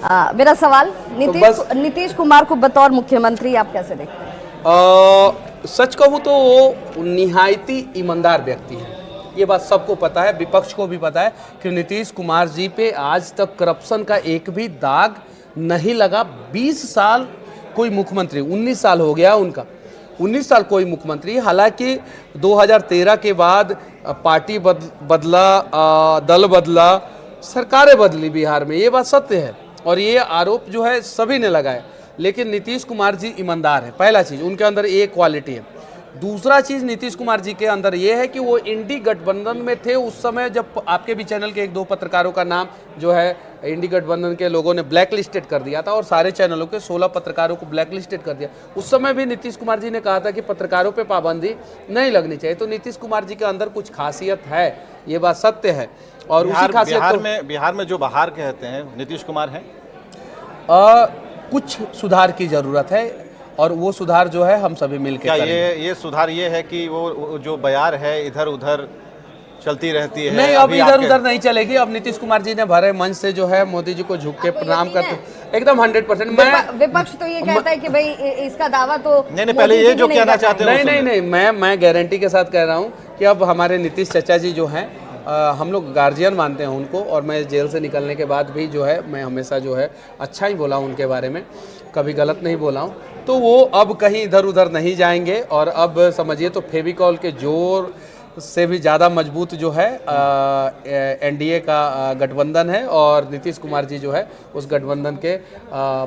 मेरा सवाल नीतीश कुमार को बतौर मुख्यमंत्री आप कैसे देखते हैं? सच कहूँ तो वो निहायती ईमानदार व्यक्ति है, ये बात सबको पता है, विपक्ष को भी पता है कि नीतीश कुमार जी पे आज तक करप्शन का एक भी दाग नहीं लगा। 20 साल कोई मुख्यमंत्री, 19 साल हो गया उनका, 19 साल कोई मुख्यमंत्री। हालांकि 2013 के बाद पार्टी बदला, दल बदला, सरकारें बदली बिहार में, ये बात सत्य है और ये आरोप जो है सभी ने लगाया। लेकिन नीतीश कुमार जी ईमानदार है, पहला चीज़ उनके अंदर ये क्वालिटी है। दूसरा चीज़ नीतीश कुमार जी के अंदर ये है कि वो इंडी गठबंधन में थे उस समय, जब आपके भी चैनल के 1-2 पत्रकारों का नाम जो है इंडी गठबंधन के लोगों ने ब्लैक लिस्टेड कर दिया था और सारे चैनलों के 16 पत्रकारों को ब्लैक लिस्टेड कर दिया। उस समय भी नीतीश कुमार जी ने कहा था कि पत्रकारों पे पाबंदी नहीं लगनी चाहिए। तो नीतीश कुमार जी के अंदर कुछ खासियत है, ये बात सत्य है। और उसी खासियत बिहार में जो बहार कहते हैं नीतीश कुमार हैं। कुछ सुधार की ज़रूरत है और वो सुधार जो है हम सभी मिलकर करेंगे। ये सुधार ये है कि वो जो बयार है इधर उधर चलती रहती है? नहीं, अब इधर उधर नहीं चलेगी। अब नीतीश कुमार जी ने भरे मंच से जो है मोदी जी को झुक के प्रणाम करते एकदम 100%। विपक्ष तो ये कहता है कि भाई इसका दावा तो नहीं, पहले ये जो कहना चाहते हैं नहीं, मैं गारंटी के साथ कह रहा हूँ कि अब हमारे नीतीश चाचा जी जो हैं, हम लोग गार्जियन मानते हैं उनको, और मैं जेल से निकलने के बाद भी जो है मैं हमेशा जो है अच्छा ही बोला हूँ उनके बारे में, कभी गलत नहीं बोला हूँ। तो वो अब कहीं इधर उधर नहीं जाएंगे और अब समझिए तो फेविकॉल के जोर से भी ज़्यादा मजबूत जो है एनडीए का गठबंधन है और नीतीश कुमार जी जो है उस गठबंधन के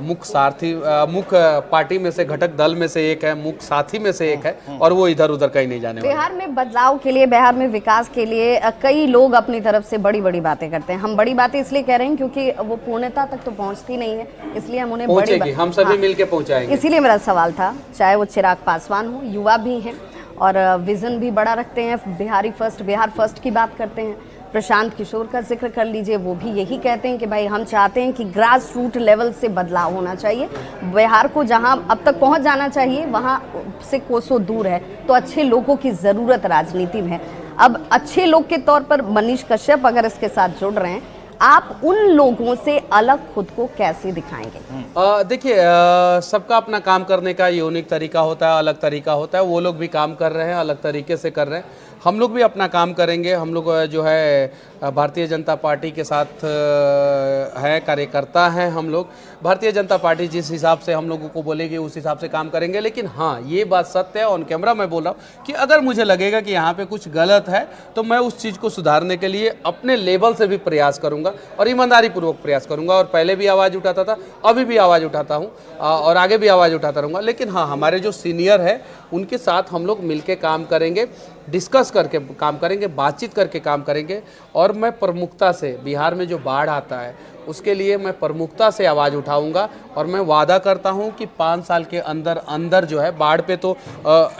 मुख्य सारथी, मुख्य पार्टी में से, घटक दल में से एक है, मुख्य साथी में से एक है और वो इधर उधर कहीं नहीं जाने वाले। बिहार में बदलाव के लिए, बिहार में विकास के लिए कई लोग अपनी तरफ से बड़ी बड़ी बातें करते हैं। हम बड़ी बातें इसलिए कह रहे हैं क्योंकि वो पूर्णता तक तो पहुँचती नहीं है, इसलिए हम उन्हें पहुँचेगी, हम सभी मिलकर पहुँचाएंगे। इसीलिए मेरा सवाल था, चाहे वो चिराग पासवान हो, युवा भी हैं और विजन भी बड़ा रखते हैं, बिहार फर्स्ट की बात करते हैं। प्रशांत किशोर का जिक्र कर लीजिए, वो भी यही कहते हैं कि भाई हम चाहते हैं कि ग्रास रूट लेवल से बदलाव होना चाहिए। बिहार को जहां अब तक पहुंच जाना चाहिए वहां से कोसों दूर है, तो अच्छे लोगों की ज़रूरत राजनीति में है। अब अच्छे लोग के तौर पर मनीष कश्यप अगर इसके साथ जुड़ रहे हैं, आप उन लोगों से अलग खुद को कैसे दिखाएंगे? देखिए, सबका अपना काम करने का यूनिक तरीका होता है, अलग तरीका होता है। वो लोग भी काम कर रहे हैं, अलग तरीके से कर रहे हैं, हम लोग भी अपना काम करेंगे। हम लोग जो है भारतीय जनता पार्टी के साथ है, कार्यकर्ता हैं हम लोग। भारतीय जनता पार्टी जिस हिसाब से हम लोगों को बोलेगी उस हिसाब से काम करेंगे। लेकिन हाँ, ये बात सत्य है, ऑन कैमरा मैं बोल रहा हूँ कि अगर मुझे लगेगा कि यहाँ पे कुछ गलत है तो मैं उस चीज़ को सुधारने के लिए अपने लेवल से भी प्रयास करूँगा और ईमानदारी पूर्वक प्रयास करूँगा। और पहले भी आवाज़ उठाता था, अभी भी आवाज़ उठाता हूँ और आगे भी आवाज़ उठाता रहूँगा। लेकिन हाँ, हमारे जो सीनियर है उनके साथ हम लोग मिलकर काम करेंगे, डिस्कस करके काम करेंगे, बातचीत करके काम करेंगे। और मैं प्रमुखता से, बिहार में जो बाढ़ आता है उसके लिए मैं प्रमुखता से आवाज़ उठाऊंगा और मैं वादा करता हूं कि 5 साल के अंदर अंदर जो है, बाढ़ पे तो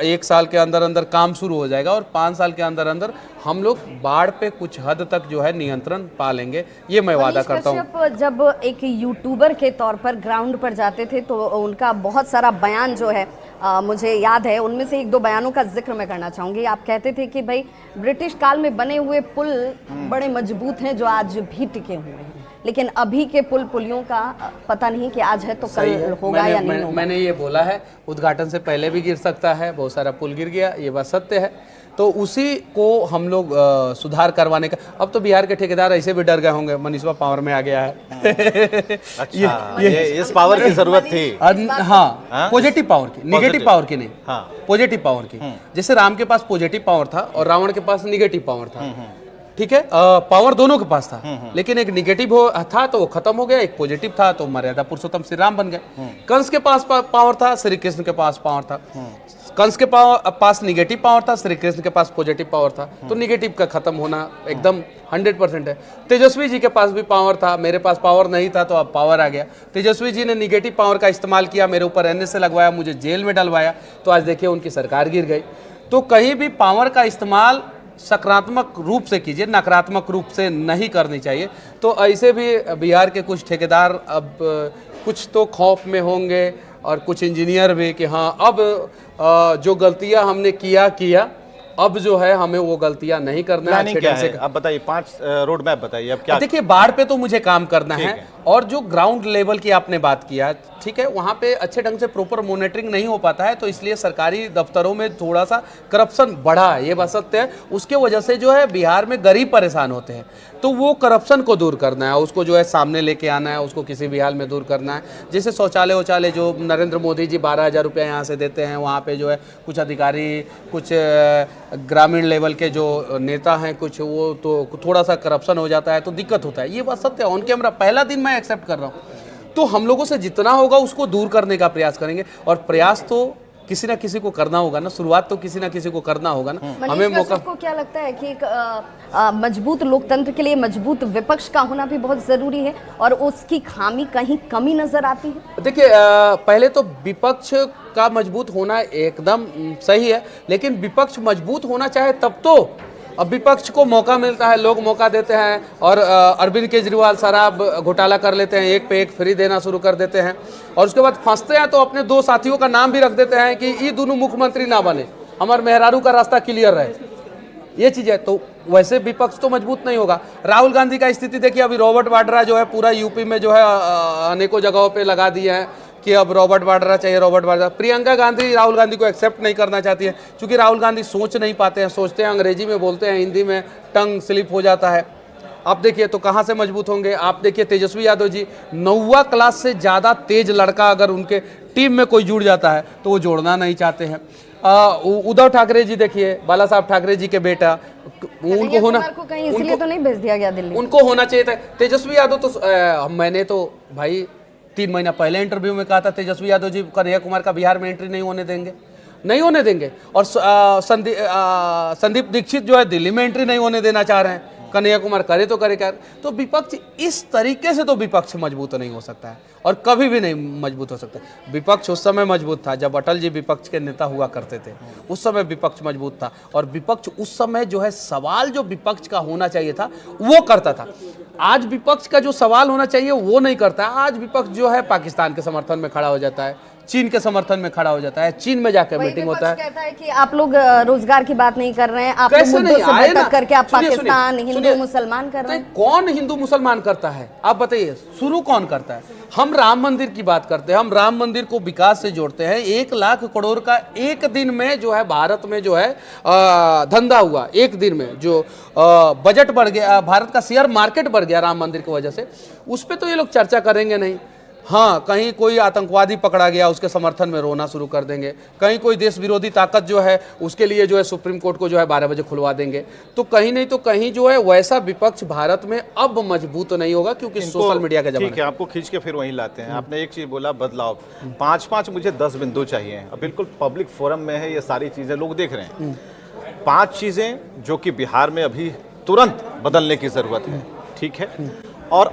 1 साल के अंदर अंदर काम शुरू हो जाएगा और 5 साल के अंदर अंदर हम लोग बाढ़ पे कुछ हद तक जो है नियंत्रण पा लेंगे, ये मैं वादा करता हूँ। जब एक यूट्यूबर के तौर पर ग्राउंड पर जाते थे तो उनका बहुत सारा बयान जो है मुझे याद है, उनमें से 1-2 बयानों का जिक्र मैं करना चाहूँगी। आप कहते थे कि भाई ब्रिटिश काल में बने हुए पुल बड़े मजबूत हैं जो आज भी टिके हुए हैं, लेकिन अभी के पुलियों का पता नहीं कि आज है तो कल होगा या नहीं होगा। मैंने ये बोला है, उद्घाटन से पहले भी गिर सकता है, बहुत सारा पुल गिर गया, ये बात सत्य है। तो उसी को हम लोग सुधार करवाने का, अब तो बिहार के ठेकेदार ऐसे भी डर गए होंगे, मनीषवा पावर में आ गया है। अच्छा, ये इस पावर की जरूरत थी। हाँ, पॉजिटिव पावर की, निगेटिव पावर की नहीं, पॉजिटिव पावर की। जैसे राम के पास पॉजिटिव पावर था और रावण के पास निगेटिव पावर था, ठीक है, पावर दोनों के पास था, लेकिन एक निगेटिव था तो वो खत्म हो गया, एक पॉजिटिव था तो मर्यादा पुरुषोत्तम श्री राम बन गए। कंस के पास पावर था, श्री कृष्ण के पास पावर था। कंस के पास निगेटिव पावर था, श्री कृष्ण के पास पॉजिटिव पावर था, तो निगेटिव का खत्म होना एकदम 100% है। तेजस्वी जी के पास भी पावर था, मेरे पास पावर नहीं था तो अब पावर आ गया। तेजस्वी जी ने निगेटिव पावर का इस्तेमाल किया, मेरे ऊपर NSA लगवाया, मुझे जेल में डलवाया, तो आज देखिए उनकी सरकार गिर गई। तो कहीं भी पावर का इस्तेमाल सकारात्मक रूप से कीजिए, नकारात्मक रूप से नहीं करनी चाहिए। तो ऐसे भी बिहार के कुछ ठेकेदार अब कुछ तो खौफ में होंगे और कुछ इंजीनियर भी कि हाँ, अब जो गलतियां हमने किया अब जो है हमें वो गलतियां नहीं करना है। क्या है? अब बताइए, 5 रोड मैप बताइए अब क्या। देखिए, बाढ़ पे तो मुझे काम करना है और जो ग्राउंड लेवल की आपने बात किया, ठीक है, वहाँ पे अच्छे ढंग से प्रॉपर मॉनिटरिंग नहीं हो पाता है, तो इसलिए सरकारी दफ्तरों में थोड़ा सा करप्शन बढ़ा है, ये बात सत्य है। उसके वजह से जो है बिहार में गरीब परेशान होते हैं, तो वो करप्शन को दूर करना है, उसको जो है सामने लेके आना है, उसको किसी भी हाल में दूर करना है। जैसे शौचालय जो नरेंद्र मोदी जी 12,000 रुपया यहाँ से देते हैं, वहाँ पे जो है कुछ अधिकारी, कुछ ग्रामीण लेवल के जो नेता हैं, कुछ वो तो थोड़ा सा करप्शन हो जाता है तो दिक्कत होता है, ये बात सत्य है। ऑन कैमरा पहला दिन मैं एक्सेप्ट कर रहा हूँ, तो हम लोगों से जितना होगा उसको दूर करने का प्रयास करेंगे, और प्रयास तो किसी ना किसी को करना होगा ना, शुरुआत तो किसी ना किसी को करना होगा ना। हमें मौका, को क्या लगता है कि एक मजबूत लोकतंत्र के लिए मजबूत विपक्ष का होना भी बहुत जरूरी है, और उसकी खामी कहीं कमी नजर आती है? देखिए, पहले तो विपक्ष का मजबूत होना एकदम सही है, लेकिन विपक्ष मजबूत होना चाहे तब तो, अब विपक्ष को मौका मिलता है, लोग मौका देते हैं, और अरविंद केजरीवाल शराब घोटाला कर लेते हैं, एक पे एक फ्री देना शुरू कर देते हैं, और उसके बाद फंसते हैं तो अपने दो साथियों का नाम भी रख देते हैं कि ये दोनों मुख्यमंत्री ना बने, हमारे मेहरारू का रास्ता क्लियर रहे, ये चीज़ है। तो वैसे विपक्ष तो मजबूत नहीं होगा। राहुल गांधी का स्थिति देखिए, अभी रॉबर्ट वाड्रा जो है पूरा यूपी में जो है अनेकों जगहों पे लगा दिए हैं कि अब रॉबर्ट वाड्रा चाहिए, रॉबर्ट वाड्रा। प्रियंका गांधी राहुल गांधी को एक्सेप्ट नहीं करना चाहती है, क्योंकि राहुल गांधी सोच नहीं पाते हैं, सोचते हैं अंग्रेजी में, बोलते हैं हिंदी में, टंग स्लिप हो जाता है। आप देखिए तो कहाँ से मजबूत होंगे। आप देखिए तेजस्वी यादव जी, 9वीं क्लास से ज़्यादा तेज लड़का अगर उनके टीम में कोई जुड़ जाता है तो वो जोड़ना नहीं चाहते हैं। उद्धव ठाकरे जी देखिए, बाला साहब ठाकरे जी के बेटा, उनको होना, कहीं इसलिए तो नहीं भेज दिया गया दिल्ली, उनको होना चाहिए था। तेजस्वी यादव तो मैंने तो भाई 3 महीना पहले इंटरव्यू में कहा था, तेजस्वी यादव जी कन्हैया कुमार का बिहार में एंट्री नहीं होने देंगे, नहीं होने देंगे। और संदीप दीक्षित जो है दिल्ली में एंट्री नहीं होने देना चाह रहे हैं, कन्हैया कुमार करे तो करे क्या। तो विपक्ष इस तरीके से तो विपक्ष मजबूत नहीं हो सकता है, और कभी भी नहीं मजबूत हो सकता है। विपक्ष उस समय मजबूत था जब अटल जी विपक्ष के नेता हुआ करते थे, उस समय विपक्ष मजबूत था, और विपक्ष उस समय जो है सवाल जो विपक्ष का होना चाहिए था वो करता था। आज विपक्ष का जो सवाल होना चाहिए वो नहीं करता। आज विपक्ष जो है पाकिस्तान के समर्थन में खड़ा हो जाता है, चीन के समर्थन में खड़ा हो जाता है, चीन में जाकर मीटिंग होता है, कहता है कि आप लोग रोजगार की बात नहीं कर रहे हैं, आप लोग मुद्दों से भटक करके आप पाकिस्तान, हिंदू मुसलमान कर रहे हैं। कौन हिंदू मुसलमान करता है आप बताइए, शुरू कौन करता है? हम राम मंदिर की बात करते हैं, हम राम मंदिर को विकास से जोड़ते हैं। 1 लाख करोड़ का एक दिन में जो है भारत में जो है धंधा हुआ, एक दिन में जो बजट बढ़ गया, भारत का शेयर मार्केट बढ़ गया राम मंदिर की वजह से। उस पर तो ये लोग चर्चा करेंगे नहीं। हाँ, कहीं कोई आतंकवादी पकड़ा गया उसके समर्थन में रोना शुरू कर देंगे, कहीं कोई देश विरोधी ताकत जो है उसके लिए जो है सुप्रीम कोर्ट को जो है 12 बजे खुलवा देंगे। तो कहीं नहीं तो कहीं जो है वैसा विपक्ष भारत में अब मजबूत नहीं होगा, क्योंकि सोशल मीडिया का जमाना। ठीक है, आपको खींच के फिर वहीं लाते हैं। आपने एक चीज बोला, बदलाव, 5-5 मुझे 10 बिंदु चाहिए। अब बिल्कुल पब्लिक फोरम में है, ये सारी चीजें लोग देख रहे हैं। 5 चीजें जो कि बिहार में अभी तुरंत बदलने की जरूरत है, ठीक है। और